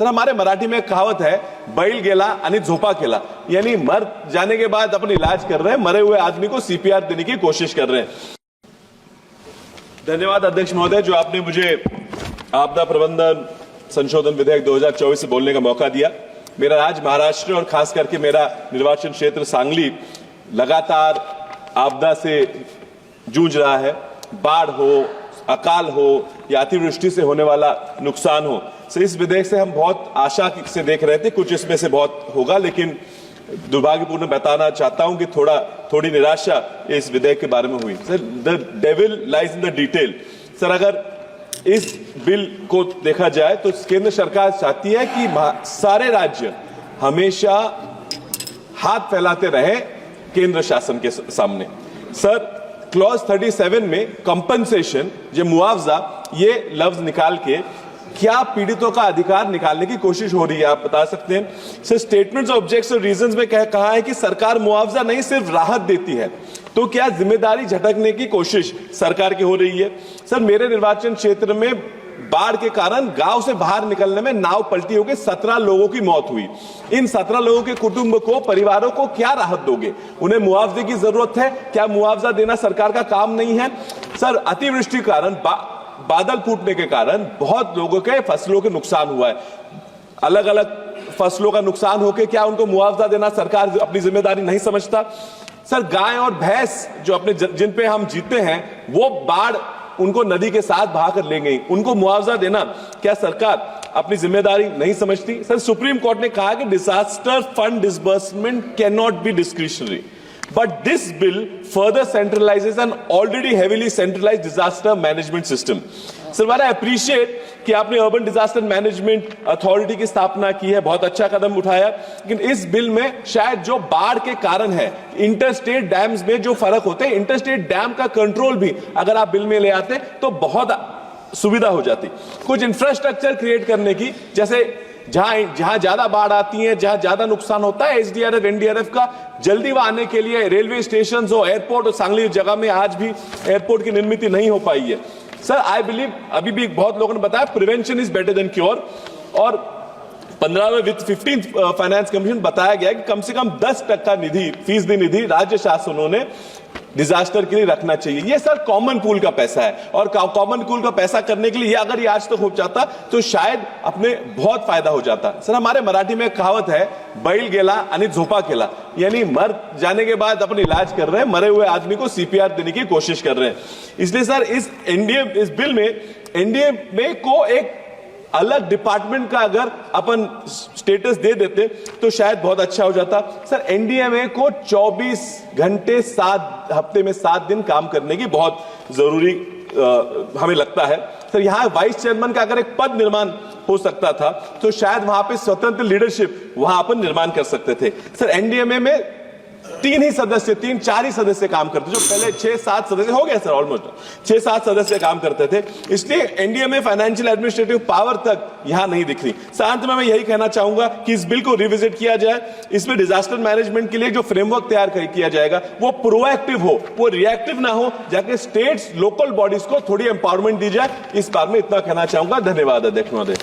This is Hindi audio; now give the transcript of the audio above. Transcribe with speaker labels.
Speaker 1: तर हमारे मराठी में कहावत है, बैल गेला आणि झोपा केला, यानी मर जाने के बाद अपन इलाज कर रहे हैं, मरे हुए आदमी को सीपीआर देने की कोशिश कर रहे हैं। धन्यवाद अध्यक्ष महोदय, जो आपने मुझे आपदा प्रबंधन संशोधन विधेयक 2024 से बोलने का मौका दिया। मेरा राज्य महाराष्ट्र और खास करके मेरा निर्वाचन क्षेत्र सांगली लगातार आपदा से जूझ रहा है। बाढ़ हो, अकाल हो या अतिवृष्टि से होने वाला नुकसान हो, तो इस विधेयक से हम बहुत आशा से देख रहे थे, कुछ इसमें से बहुत होगा, लेकिन दुर्भाग्यपूर्ण बताना चाहता हूं कि थोड़ी निराशा इस विधेयक के बारे में हुई। Sir, the devil lies in the detail. Sir, अगर इस बिल को देखा जाए तो केंद्र सरकार चाहती है कि सारे राज्य हमेशा हाथ फैलाते रहे केंद्र शासन के सामने। सर, क्लॉज 37 में कंपनसेशन, जो मुआवजा, ये लफ्ज निकाल के क्या पीड़ितों का अधिकार निकालने की कोशिश हो रही है, आप बता सकते हैं? सर, स्टेटमेंट्स ऑफ ऑब्जेक्ट्स और रीजंस में कहा है कि सरकार मुआवजा नहीं सिर्फ राहत देती है, तो क्या जिम्मेदारी झटकने की कोशिश सरकार की हो रही है? सर, मेरे निर्वाचन क्षेत्र में बाढ़ के कारण गांव से बाहर निकलने में नाव पलटी होकर 17 लोगों की मौत हुई। इन 17 लोगों के कुटुंब को, परिवारों को क्या राहत दोगे? उन्हें मुआवजे की जरूरत है, क्या मुआवजा देना सरकार का काम नहीं है? सर, अतिवृष्टि के कारण, बादल फूटने के कारण बहुत लोगों के फसलों के नुकसान हुआ है। अलग अलग फसलों का नुकसान होकर क्या उनको मुआवजा देना सरकार अपनी जिम्मेदारी नहीं समझता? सर, गाय और भैंस जो अपने जिन पे हम जीते हैं, वो बाढ़ उनको नदी के साथ बहाकर ले गई, उनको मुआवजा देना क्या सरकार अपनी जिम्मेदारी नहीं समझती? सर, सुप्रीम कोर्ट ने कहा कि disaster fund disbursement can not be discretionary, but this bill further centralises an already heavily centralised disaster management system. Sir, I appreciate कि आपने अर्बन डिजास्टर मैनेजमेंट अथॉरिटी की स्थापना की है, बहुत अच्छा कदम उठाया, लेकिन इस बिल में शायद जो बाढ़ के कारण है, इंटरस्टेट डैम्स में जो फर्क होते हैं, इंटरस्टेट डैम का कंट्रोल भी अगर आप बिल में ले आते तो बहुत सुविधा हो जाती। कुछ इंफ्रास्ट्रक्चर क्रिएट करने की, जैसे जहां ज्यादा बाढ़ आती है, जहां ज्यादा नुकसान होता है, एसडीआरएफ एनडीआरएफ का जल्दी वहां आने के लिए रेलवे स्टेशन हो, एयरपोर्ट, और सांगली जगह में आज भी एयरपोर्ट की निर्मित नहीं हो पाई है। सर, आई बिलीव, अभी भी बहुत लोगों ने बताया, prevention is better than cure, और 15वें वित्त 15th फाइनेंस कमीशन बताया गया कि कम से कम 10% निधि, फीसदी निधि राज्य शासनों ने डिजास्टर के लिए रखना चाहिए। ये सर कॉमन पूल का पैसा है, और कॉमन पूल का पैसा करने के लिए अगर ये आज तक हो जाता तो शायद अपने बहुत फायदा हो जाता। सर, हमारे मराठी में कहावत है, बैल गेला आणि झोपा केला, यानी मर जाने के बाद अपन इलाज कर रहे हैं, मरे हुए आदमी को सीपीआर देने की कोशिश कर रहे हैं। इसलिए सर, इस बिल में एनडीए में को एक अलग डिपार्टमेंट का अगर अपन स्टेटस दे देते तो शायद बहुत अच्छा हो जाता। सर, एनडीएमए को 24 घंटे 7 हफ्ते में 7 दिन काम करने की बहुत जरूरी हमें लगता है। सर, यहां वाइस चेयरमैन का अगर एक पद निर्माण हो सकता था तो शायद वहां पे स्वतंत्र लीडरशिप वहां अपन निर्माण कर सकते थे। सर, एनडीएमए में 3-4 ही सदस्य काम करते, जो पहले 6-7 सदस्य हो गए सर, ऑलमोस्ट 6-7 सदस्य काम करते थे, इसलिए एनडीए में फाइनेंशियल एडमिनिस्ट्रेटिव पावर तक यहां नहीं दिख रही। अंत में मैं यही कहना चाहूंगा कि इस बिल को रिविजिट किया जाए, इसमें डिजास्टर मैनेजमेंट के लिए जो फ्रेमवर्क तैयार किया जाएगा वो प्रोएक्टिव हो, वो रिएक्टिव ना हो, जाके स्टेट्स, लोकल बॉडीज को थोड़ी एम्पावरमेंट दी जाए। इस बार में इतना कहना चाहूंगा। धन्यवाद अध्यक्ष महोदय।